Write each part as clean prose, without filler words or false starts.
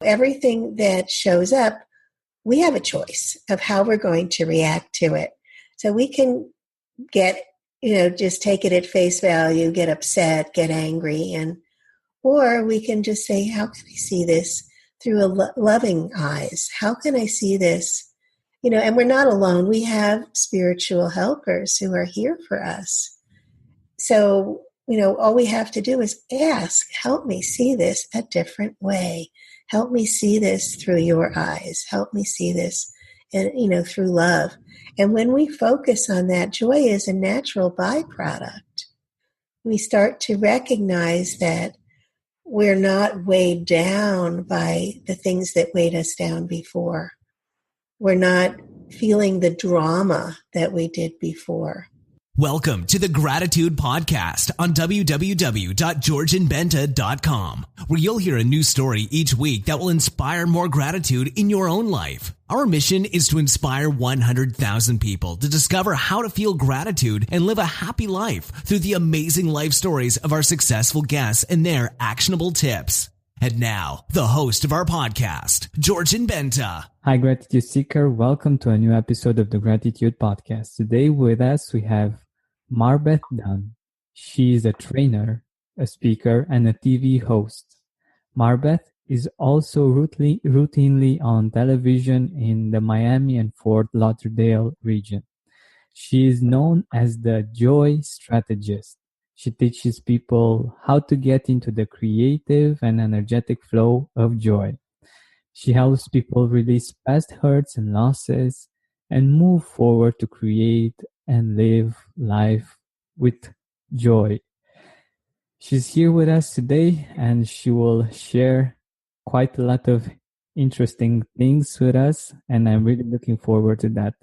Everything that shows up, we have a choice of how we're going to react to it. So we can get, just take it at face value, get upset, get angry, or we can just say, how can I see this through loving eyes? How can I see this? And we're not alone. We have spiritual helpers who are here for us. So, all we have to do is ask, help me see this a different way. Help me see this through your eyes. Help me see this, through love. And when we focus on that, joy is a natural byproduct. We start to recognize that we're not weighed down by the things that weighed us down before. We're not feeling the drama that we did before. Welcome to the Gratitude Podcast on www.georgianbenta.com, where you'll hear a new story each week that will inspire more gratitude in your own life. Our mission is to inspire 100,000 people to discover how to feel gratitude and live a happy life through the amazing life stories of our successful guests and their actionable tips. And now, the host of our podcast, Georgian Benta. Hi, Gratitude Seeker. Welcome to a new episode of the Gratitude Podcast. Today with us, we have MarBeth Dunn. She is a trainer, a speaker, and a TV host. MarBeth is also routinely on television in the Miami and Fort Lauderdale region. She is known as the Joy Strategist. She teaches people how to get into the creative and energetic flow of joy. She helps people release past hurts and losses and move forward to create and live life with joy. She's here with us today and she will share quite a lot of interesting things with us, and I'm really looking forward to that.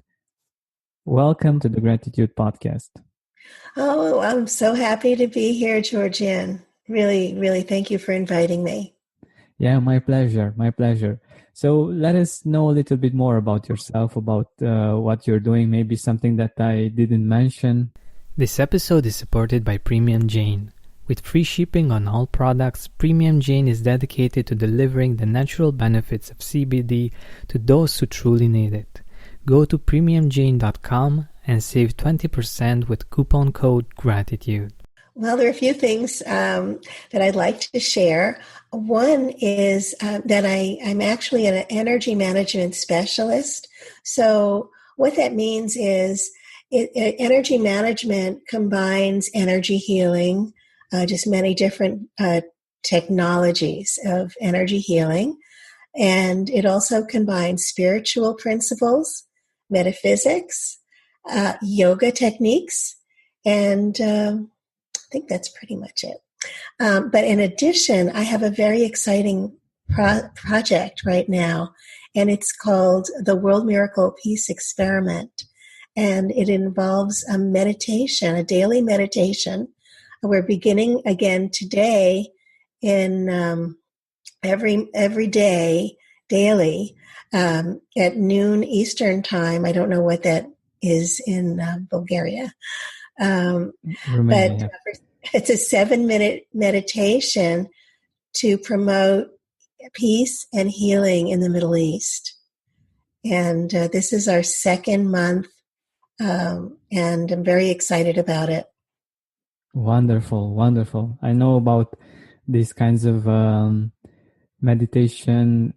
Welcome to the Gratitude Podcast. Oh, I'm so happy to be here, Georgian. Really, really, thank you for inviting me. Yeah, my pleasure. My pleasure. So let us know a little bit more about yourself, about what you're doing, maybe something that I didn't mention. This episode is supported by Premium Jane. With free shipping on all products, Premium Jane is dedicated to delivering the natural benefits of CBD to those who truly need it. Go to premiumjane.com and save 20% with coupon code GRATITUDE. Well, there are a few things that I'd like to share. One is that I'm actually an energy management specialist. So what that means is energy management combines energy healing, just many different technologies of energy healing. And it also combines spiritual principles, metaphysics, yoga techniques, and I think that's pretty much it. But in addition, I have a very exciting project right now, and it's called the World Miracle Peace Experiment. And it involves a meditation, a daily meditation. We're beginning again today in every day, daily, at noon Eastern time. I don't know what that is in Bulgaria. But it's a 7-minute meditation to promote peace and healing in the Middle East. And this is our second month, and I'm very excited about it. Wonderful, wonderful. I know about these kinds of meditation.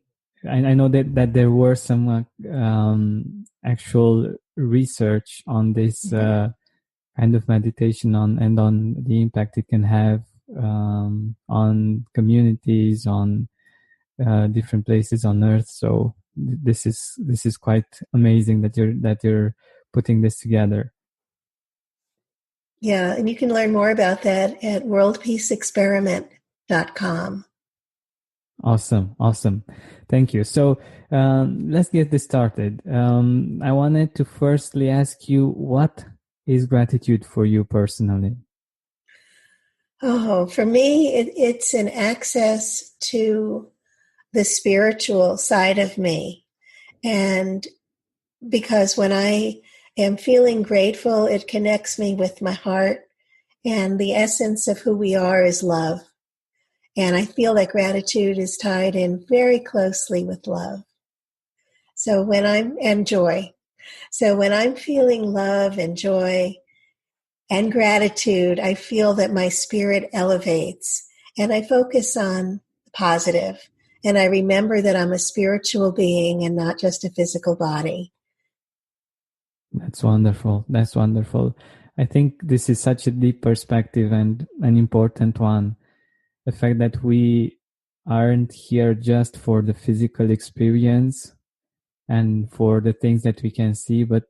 I know that there were some actual research on this kind of meditation on the impact it can have on communities, on different places on Earth. So this is quite amazing that you're putting this together. Yeah, and you can learn more about that at worldpeaceexperiment.com. Awesome. Thank you. So let's get this started. I wanted to firstly ask you, what is gratitude for you personally? Oh, for me, it's an access to the spiritual side of me. And because when I am feeling grateful, it connects me with my heart. And the essence of who we are is love. And I feel that gratitude is tied in very closely with love. And joy. So when I'm feeling love and joy and gratitude, I feel that my spirit elevates and I focus on the positive. And I remember that I'm a spiritual being and not just a physical body. That's wonderful. That's wonderful. I think this is such a deep perspective and an important one. The fact that we aren't here just for the physical experience and for the things that we can see, but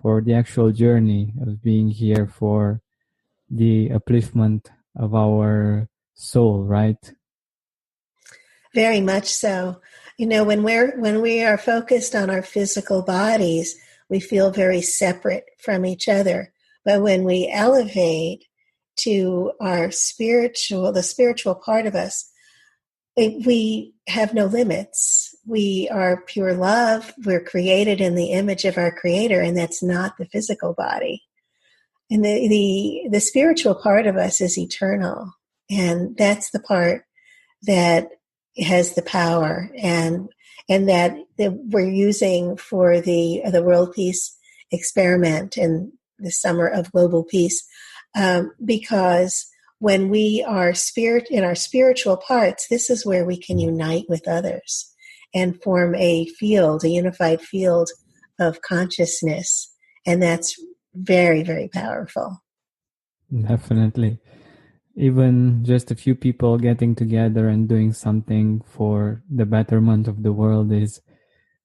for the actual journey of being here for the upliftment of our soul, right? Very much so. When we are focused on our physical bodies, we feel very separate from each other. But when we elevate to the spiritual part of us, we have no limits. We are pure love. We're created in the image of our Creator, and that's not the physical body. And the spiritual part of us is eternal, and that's the part that has the power and that we're using for the World Peace Experiment in the Summer of Global Peace, because when we are in our spiritual parts, this is where we can unite with others and form a unified field of consciousness, and that's very, very powerful. Definitely. Even just a few people getting together and doing something for the betterment of the world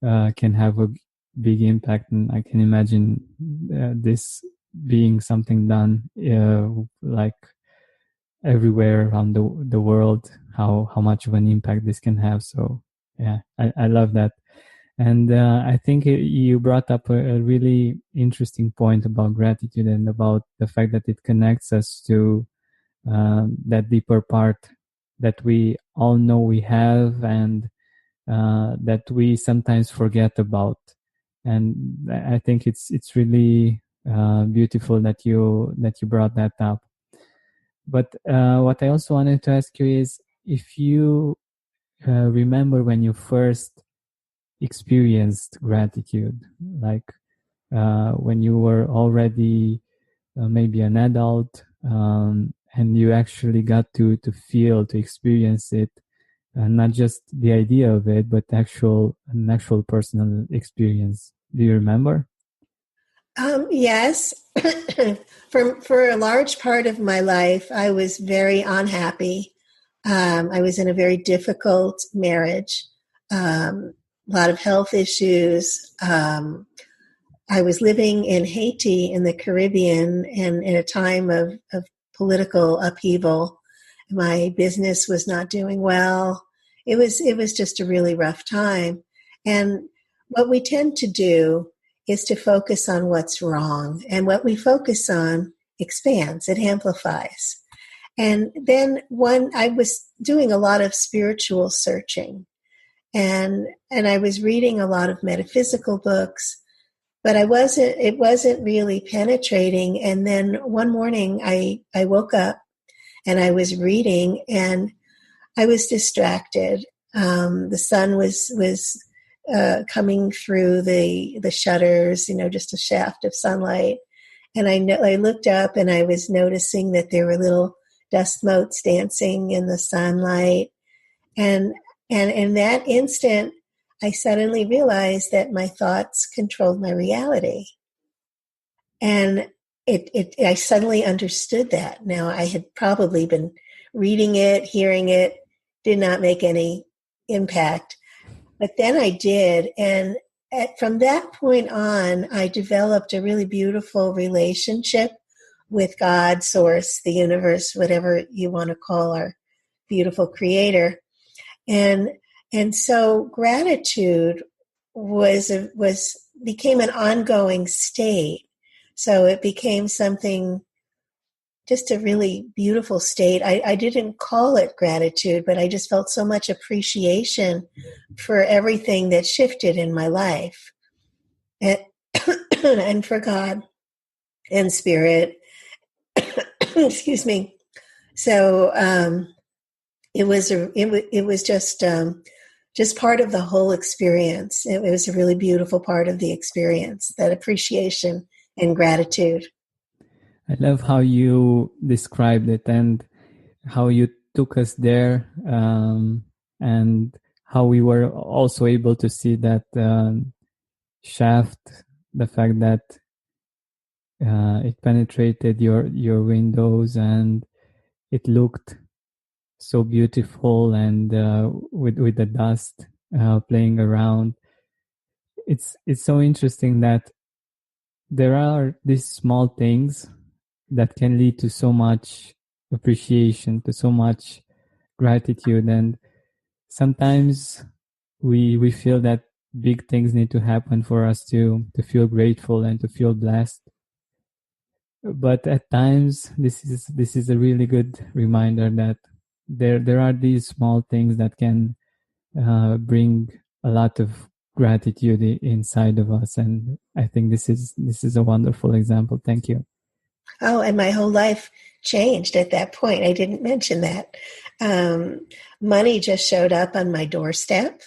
can have a big impact. And I can imagine this being something done like everywhere around the world, how much of an impact this can have. So yeah, I love that. And I think you brought up a really interesting point about gratitude and about the fact that it connects us to that deeper part that we all know we have and that we sometimes forget about. And I think it's really beautiful that you brought that up. But what I also wanted to ask you is if you remember when you first experienced gratitude, like when you were already maybe an adult, and you actually got to experience it, not just the idea of it, but an actual personal experience. Do you remember? Yes. For a large part of my life, I was very unhappy. I was in a very difficult marriage, a lot of health issues. I was living in Haiti in the Caribbean and in a time of political upheaval. My business was not doing well. It was just a really rough time. And what we tend to do is to focus on what's wrong. And what we focus on expands, it amplifies. And then I was doing a lot of spiritual searching. And I was reading a lot of metaphysical books, but it wasn't really penetrating. And then one morning I woke up and I was reading and I was distracted. The sun was coming through the shutters, just a shaft of sunlight. And I looked up and I was noticing that there were little dust motes dancing in the sunlight. And in that instant, I suddenly realized that my thoughts controlled my reality. And I suddenly understood that. Now, I had probably been reading it, hearing it, did not make any impact. But then I did. And from that point on, I developed a really beautiful relationship with God, Source, the universe, whatever you want to call our beautiful creator. And so gratitude became an ongoing state. So it became something, just a really beautiful state. I didn't call it gratitude, but I just felt so much appreciation for everything that shifted in my life, and for God and spirit. Excuse me. So it was just part of the whole experience. It was a really beautiful part of the experience, that appreciation and gratitude. I love how you described it and how you took us there, and how we were also able to see that shaft, the fact that it penetrated your windows and it looked so beautiful, and with the dust playing around. It's so interesting that there are these small things that can lead to so much appreciation, to so much gratitude, and sometimes we feel that big things need to happen for us to feel grateful and to feel blessed. But at times, this is a really good reminder that there are these small things that can bring a lot of gratitude inside of us, and I think this is a wonderful example. Thank you. Oh, and my whole life changed at that point. I didn't mention that. Money just showed up on my doorstep,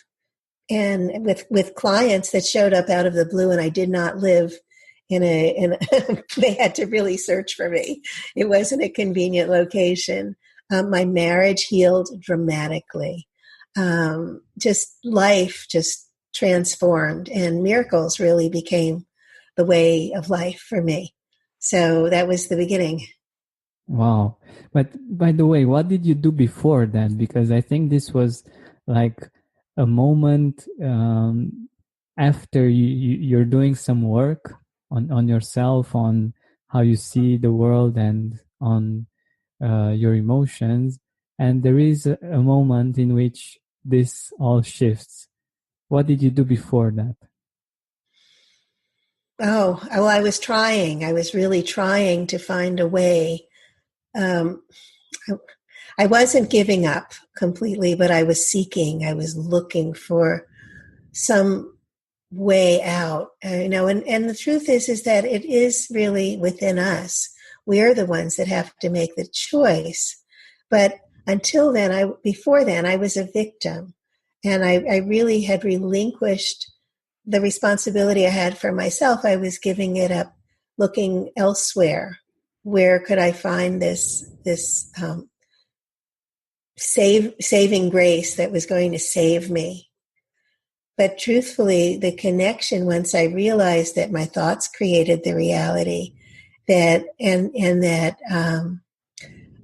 and with clients that showed up out of the blue, and I did not live in a they had to really search for me. It wasn't a convenient location. My marriage healed dramatically. Just life just transformed, and miracles really became the way of life for me. So that was the beginning. Wow. But by the way, what did you do before that? Because I think this was like a moment after you're doing some work on yourself, on how you see the world, and on your emotions. And there is a moment in which this all shifts. What did you do before that? Oh, well, I was trying. I was really trying to find a way. Um, I wasn't giving up completely, but I was seeking. I was looking for some way out. And the truth is that it is really within us. We're the ones that have to make the choice. But before then, I was a victim, and I really had relinquished the responsibility I had for myself. I was giving it up, looking elsewhere. Where could I find this saving grace that was going to save me? But truthfully, the connection, once I realized that my thoughts created the reality, that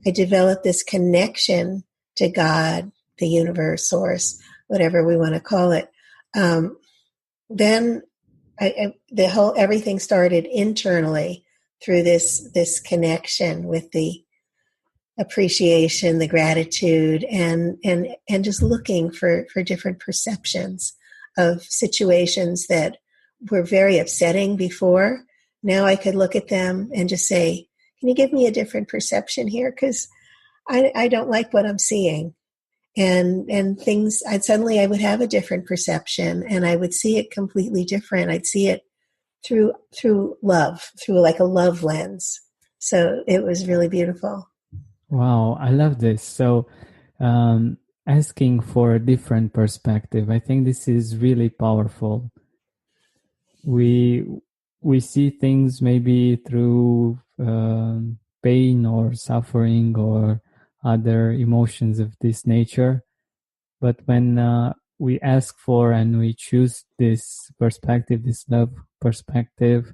I developed this connection to God, the universe, source, whatever we want to call it. Then everything started internally through this connection with the appreciation, the gratitude, and just looking for different perceptions of situations that were very upsetting before. Now I could look at them and just say, can you give me a different perception here? Because I don't like what I'm seeing. And things, I would have a different perception, and I would see it completely different. I'd see it through love, through like a love lens. So it was really beautiful. Wow, I love this. So, asking for a different perspective, I think this is really powerful. We see things maybe through pain or suffering or other emotions of this nature, but when we ask for and we choose this perspective, this love perspective,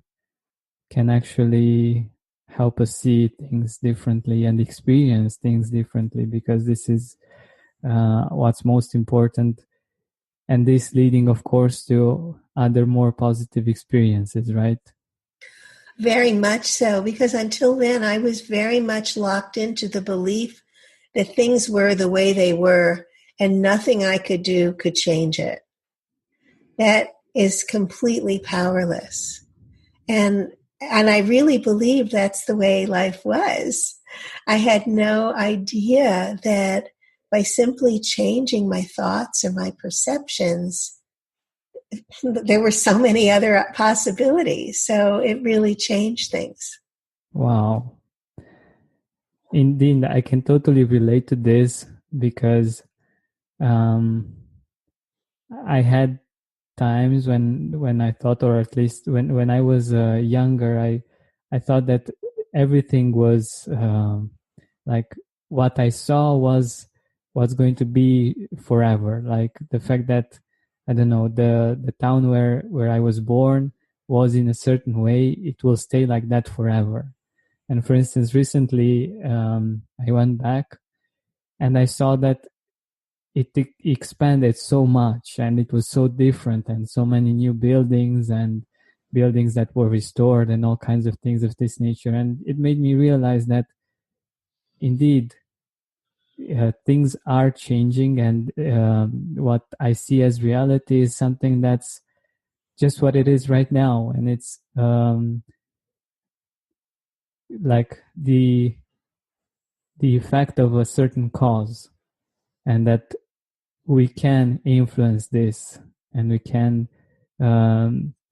can actually help us see things differently and experience things differently, because this is what's most important, and this leading, of course, to other more positive experiences, right? Very much so, because until then I was very much locked into the belief that things were the way they were and nothing I could do could change it. That is completely powerless. And I really believed that's the way life was. I had no idea that by simply changing my thoughts or my perceptions, there were so many other possibilities. So it really changed things. Wow. Indeed, I can totally relate to this. because um, I had times when I thought, or at least when I was younger, I thought that everything was like what I saw was going to be forever. Like the fact that, I don't know, the town where I was born was in a certain way, it will stay like that forever. And for instance, recently I went back and I saw that it expanded so much and it was so different, and so many new buildings and buildings that were restored and all kinds of things of this nature. And it made me realize that indeed things are changing, and what I see as reality is something that's just what it is right now. And it's like the effect of a certain cause, and that we can influence this, and we can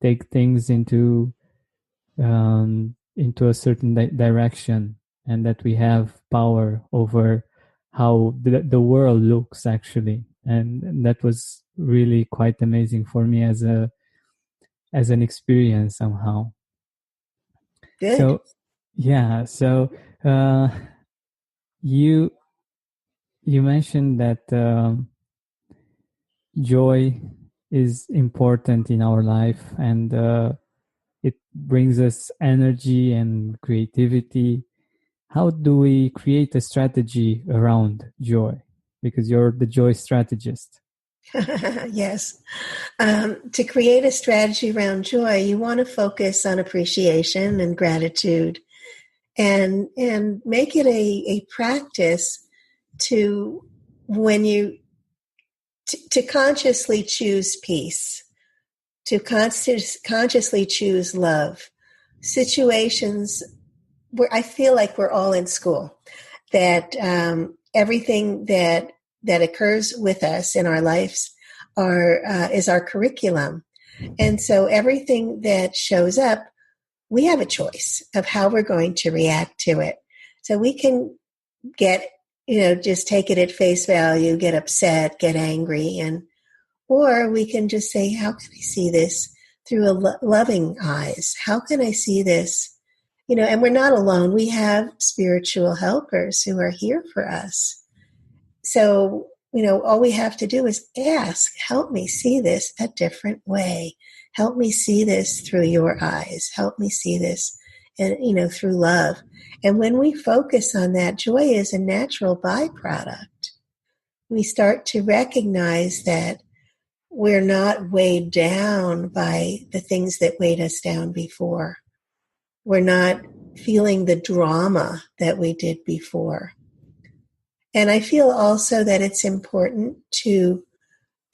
take things into a certain direction, and that we have power over how the world looks actually. And that was really quite amazing for me as an experience somehow. Good. So yeah, so you mentioned that joy is important in our life, and it brings us energy and creativity. How do we create a strategy around joy? Because you're the joy strategist. Yes. To create a strategy around joy, you want to focus on appreciation and gratitude, and make it a practice to when you to consciously choose peace, to consciously choose love. Situations where I feel like we're all in school, that everything that occurs with us in our lives is our curriculum. And so everything that shows up, we have a choice of how we're going to react to it. So we can get, just take it at face value, get upset, get angry, or we can just say, how can I see this through loving eyes? How can I see this? And we're not alone. We have spiritual helpers who are here for us. So, all we have to do is ask, help me see this a different way. Help me see this through your eyes. Help me see this, and, through love. And when we focus on that, joy is a natural byproduct. We start to recognize that we're not weighed down by the things that weighed us down before. We're not feeling the drama that we did before. And I feel also that it's important to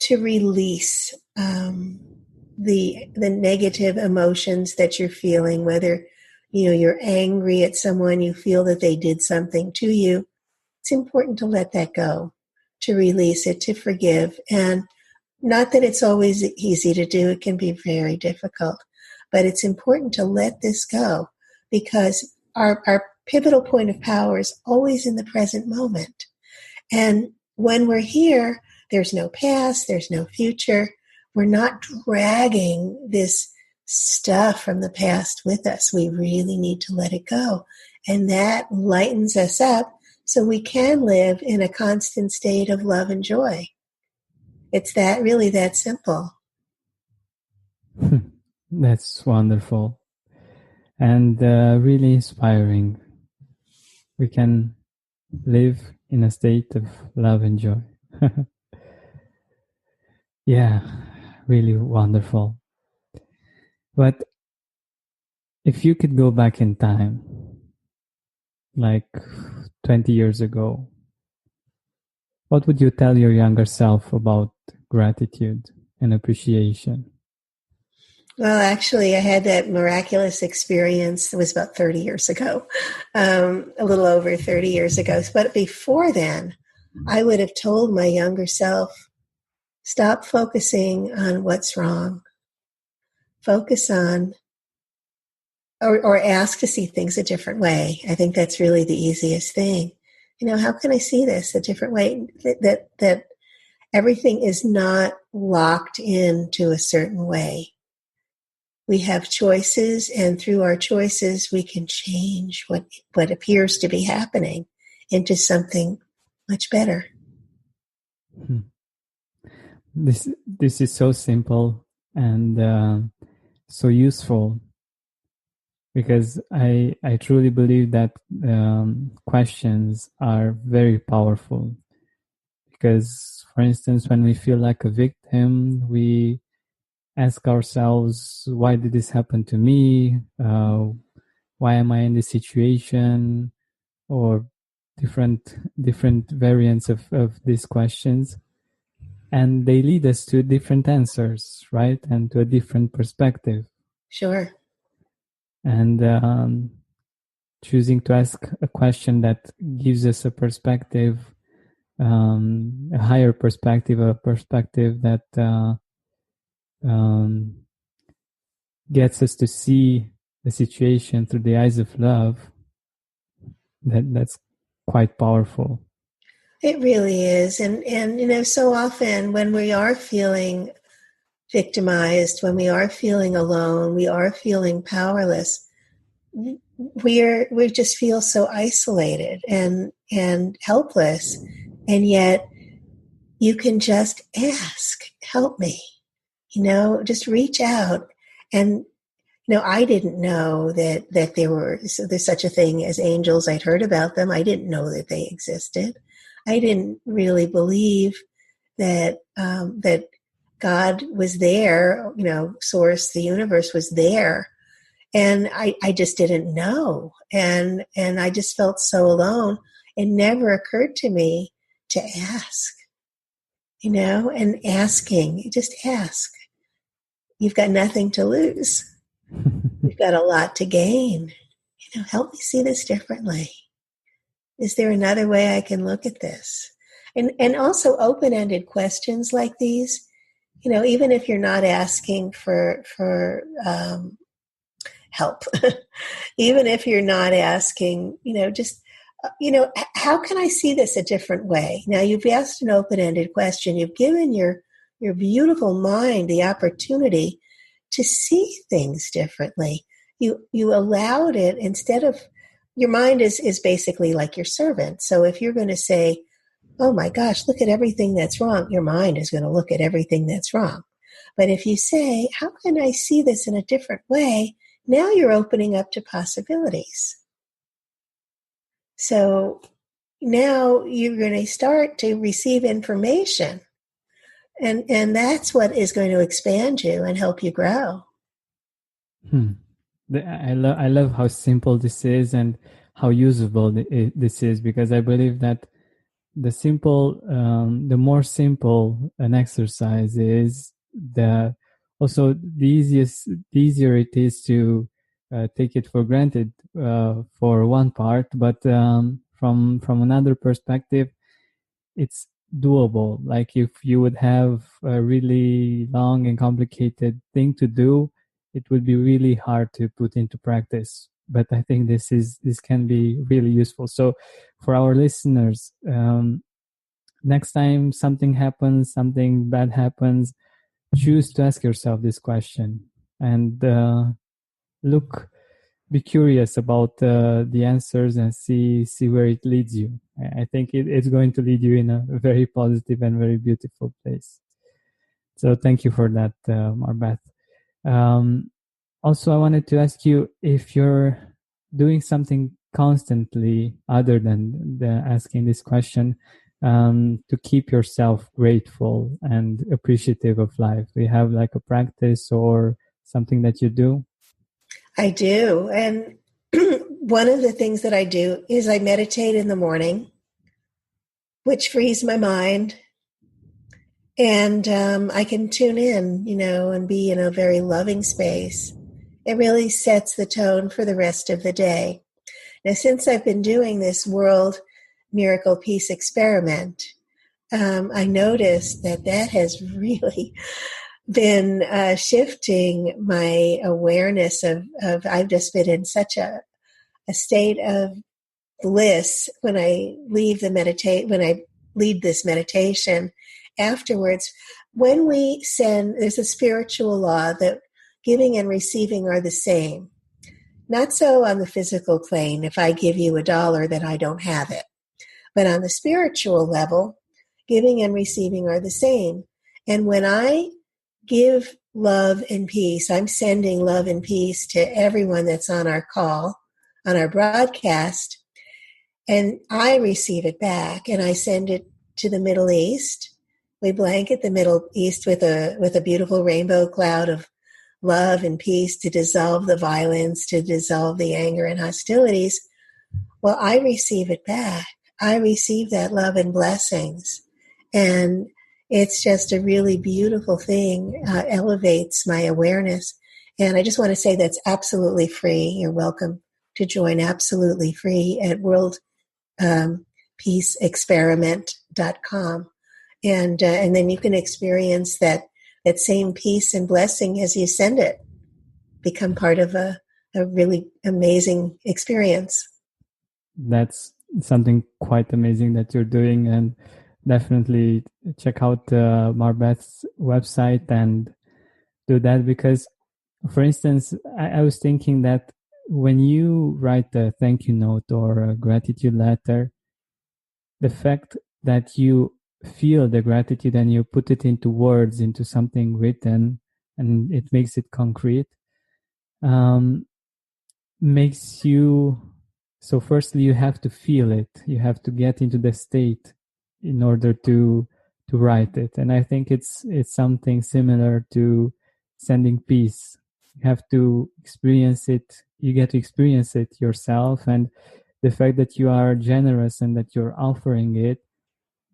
release the negative emotions that you're feeling, whether you're angry at someone, you feel that they did something to you. It's important to let that go, to release it, to forgive. And not that it's always easy to do, it can be very difficult, but it's important to let this go, because our pivotal point of power is always in the present moment. And when we're here, there's no past, there's no future. We're not dragging this stuff from the past with us. We really need to let it go. And that lightens us up so we can live in a constant state of love and joy. It's really that simple. That's wonderful and really inspiring. We can live in a state of love and joy. Yeah, really wonderful. But if you could go back in time, like 20 years ago, what would you tell your younger self about gratitude and appreciation? Well, actually, I had that miraculous experience. It was about 30 years ago, a little over 30 years ago. But before then, I would have told my younger self, stop focusing on what's wrong. Focus on, or ask to see things a different way. I think that's really the easiest thing. How can I see this a different way? That everything is not locked into a certain way. We have choices, and through our choices, we can change what appears to be happening into something much better. Hmm. This is so simple and so useful, because I truly believe that questions are very powerful. Because, for instance, when we feel like a victim, we ask ourselves, why did this happen to me? Why am I in this situation? Or different variants of these questions. And they lead us to different answers, right? And to a different perspective. Sure. And choosing to ask a question that gives us a perspective, a higher perspective, a perspective that gets us to see the situation through the eyes of love, that's quite powerful. It really is. And so often when we are feeling victimized, when we are feeling alone, we are feeling powerless, we just feel so isolated and helpless. And yet you can just ask, help me, just reach out. And I didn't know that there's such a thing as angels. I'd heard about them. I didn't know that they existed. I didn't really believe that that God was there. Source, the universe was there, and I just didn't know. And I just felt so alone. It never occurred to me to ask. And asking, just ask. You've got nothing to lose. You've got a lot to gain. Help me see this differently. Is there another way I can look at this? And also open-ended questions like these, even if you're not asking for help, even if you're not asking, just, how can I see this a different way? Now you've asked an open-ended question. You've given your beautiful mind the opportunity to see things differently. You allowed it, instead of, your mind is basically like your servant. So if you're going to say, oh my gosh, look at everything that's wrong, your mind is going to look at everything that's wrong. But if you say, how can I see this in a different way? Now you're opening up to possibilities. So now you're going to start to receive information. And that's what is going to expand you and help you grow. I love how simple this is and how usable this is, because I believe that the more simple an exercise is, the easier it is to take it for granted for one part, but from another perspective, it's doable. Like if you would have a really long and complicated thing to do, it would be really hard to put into practice. But I think this can be really useful. So for our listeners, next time something bad happens, choose to ask yourself this question and be curious about the answers and see where it leads you. I think it's going to lead you in a very positive and very beautiful place. So thank you for that, MarBeth. Also, I wanted to ask you if you're doing something constantly other than asking this question to keep yourself grateful and appreciative of life. Do you have like a practice or something that you do? I do. And one of the things that I do is I meditate in the morning, which frees my mind. And I can tune in, and be in a very loving space. It really sets the tone for the rest of the day. Now, since I've been doing this World Miracle Peace Experiment, I noticed that has really been shifting my awareness of I've just been in such a state of bliss when I leave when I lead this meditation afterwards. When we send, there's a spiritual law that giving and receiving are the same. Not so on the physical plane. If I give you $1, then I don't have it. But on the spiritual level, giving and receiving are the same. And when I give love and peace, I'm sending love and peace to everyone that's on our call, on our broadcast, and I receive it back, and I send it to the Middle East. We blanket the Middle East with a beautiful rainbow cloud of love and peace to dissolve the violence, to dissolve the anger and hostilities. Well, I receive it back. I receive that love and blessings. And it's just a really beautiful thing, elevates my awareness. And I just want to say that's absolutely free. You're welcome to join absolutely free at worldpeaceexperiment.com. And then you can experience that same peace and blessing as you send it. Become part of a really amazing experience. That's something quite amazing that you're doing, and definitely check out MarBeth's website and do that, because, for instance, I was thinking that when you write a thank you note or a gratitude letter, the fact that you feel the gratitude and you put it into words, into something written, and it makes it concrete, makes you, so firstly you have to feel it, you have to get into the state in order to write it. And I think it's something similar to sending peace. You have to experience it, you get to experience it yourself, and the fact that you are generous and that you're offering it,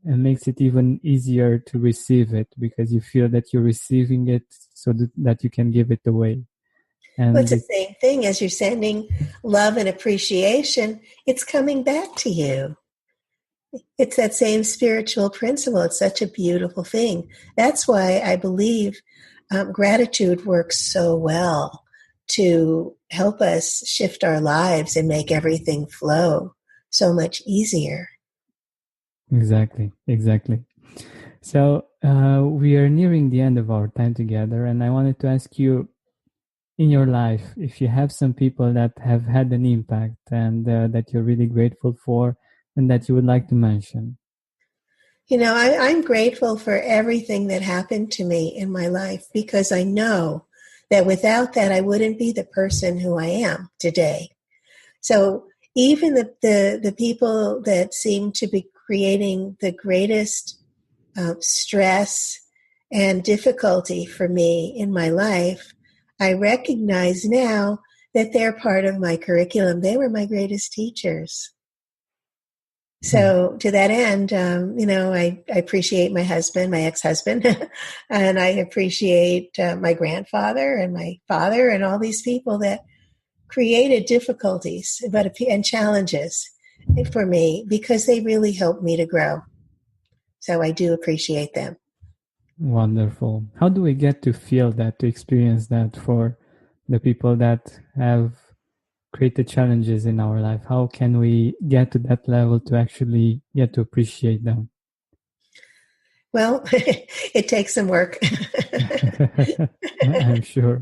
and makes it even easier to receive it, because you feel that you're receiving it so that you can give it away. And well, it's the same thing as you're sending love and appreciation. It's coming back to you. It's that same spiritual principle. It's such a beautiful thing. That's why I believe gratitude works so well to help us shift our lives and make everything flow so much easier. Exactly. So we are nearing the end of our time together, and I wanted to ask you, in your life, if you have some people that have had an impact and that you're really grateful for and that you would like to mention. You know, I'm grateful for everything that happened to me in my life, because I know that without that, I wouldn't be the person who I am today. So even the people that seem to be creating the greatest stress and difficulty for me in my life, I recognize now that they're part of my curriculum. They were my greatest teachers. So to that end, I appreciate my husband, my ex-husband, and I appreciate my grandfather and my father and all these people that created difficulties and challenges for me, because they really helped me to grow. So I do appreciate them. Wonderful. How do we get to feel that, to experience that for the people that have created challenges in our life? How can we get to that level to actually get to appreciate them? Well, it takes some work. I'm sure.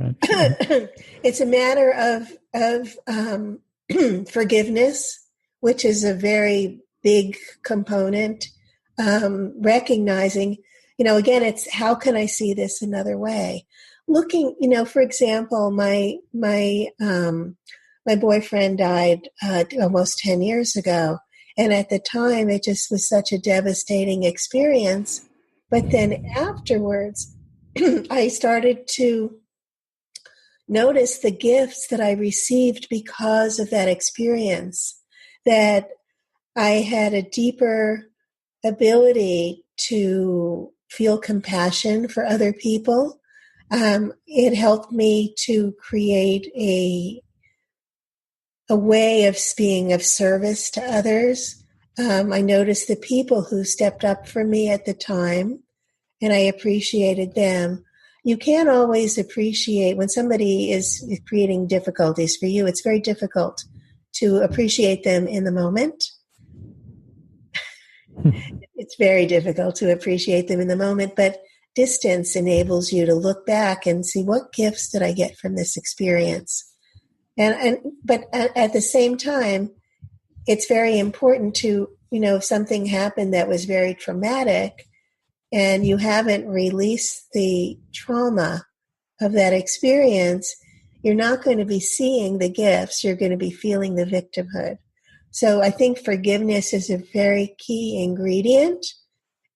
It's a matter of forgiveness, which is a very big component. Recognizing, again, it's how can I see this another way? Looking, for example, my boyfriend died almost 10 years ago. And at the time, it just was such a devastating experience. But then afterwards, I started to notice the gifts that I received because of that experience, that I had a deeper ability to feel compassion for other people. It helped me to create a way of being of service to others. I noticed the people who stepped up for me at the time, and I appreciated them. You can't always appreciate when somebody is creating difficulties for you. It's very difficult to appreciate them in the moment. It's very difficult to appreciate them in the moment, but distance enables you to look back and see, what gifts did I get from this experience? But at the same time, it's very important to, if something happened that was very traumatic and you haven't released the trauma of that experience, you're not going to be seeing the gifts. You're going to be feeling the victimhood. So I think forgiveness is a very key ingredient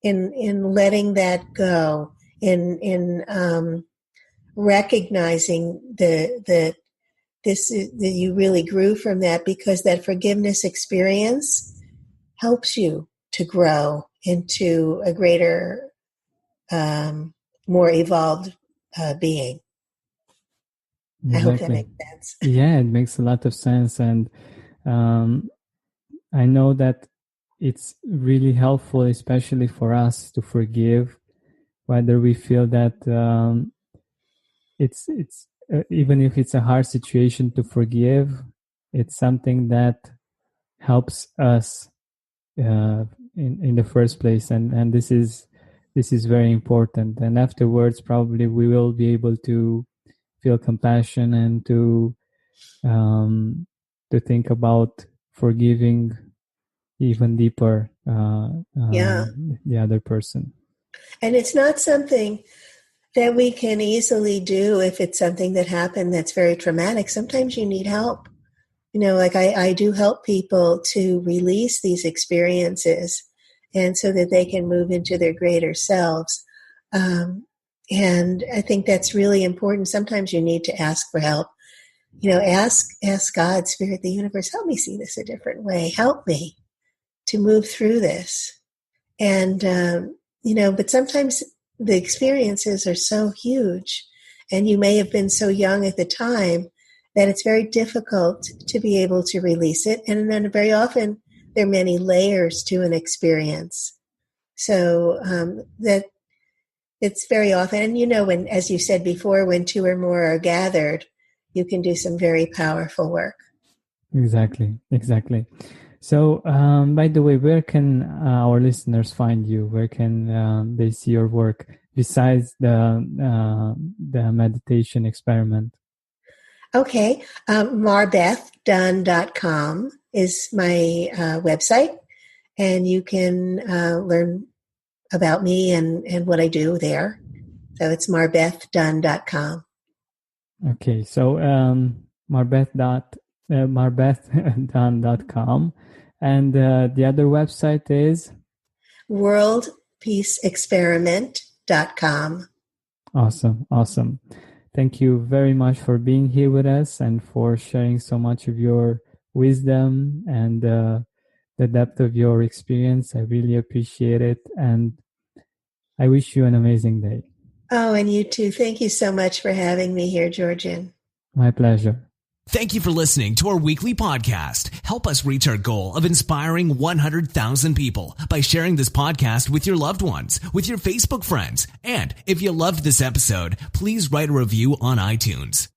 in letting that go, in recognizing that you really grew from that, because that forgiveness experience helps you to grow into a greater, more evolved being. Exactly. I hope that makes sense. Yeah, it makes a lot of sense. And I know that it's really helpful, especially for us, to forgive, whether we feel that it's even if it's a hard situation to forgive, it's something that helps us in the first place, and this is very important. And afterwards, probably we will be able to feel compassion and to think about forgiving even deeper the other person. And it's not something that we can easily do if it's something that happened that's very traumatic. Sometimes you need help. Like I do help people to release these experiences, and so that they can move into their greater selves. And I think that's really important. Sometimes you need to ask for help. Ask God, Spirit, the universe, help me see this a different way. Help me to move through this. And, but sometimes the experiences are so huge, and you may have been so young at the time that it's very difficult to be able to release it. And then very often there are many layers to an experience. So that it's very often, and when, as you said before, when two or more are gathered, you can do some very powerful work. Exactly. So, by the way, where can our listeners find you? Where can they see your work besides the meditation experiment? Okay. MarBethDunn.com is my website, and you can learn about me and what I do there. So it's MarBethDunn.com. Okay. So, MarBethDunn.com. And the other website is? WorldPeaceExperiment.com. Awesome. Thank you very much for being here with us and for sharing so much of your wisdom and the depth of your experience. I really appreciate it. And I wish you an amazing day. Oh, and you too. Thank you so much for having me here, Georgian. My pleasure. Thank you for listening to our weekly podcast. Help us reach our goal of inspiring 100,000 people by sharing this podcast with your loved ones, with your Facebook friends. And if you loved this episode, please write a review on iTunes.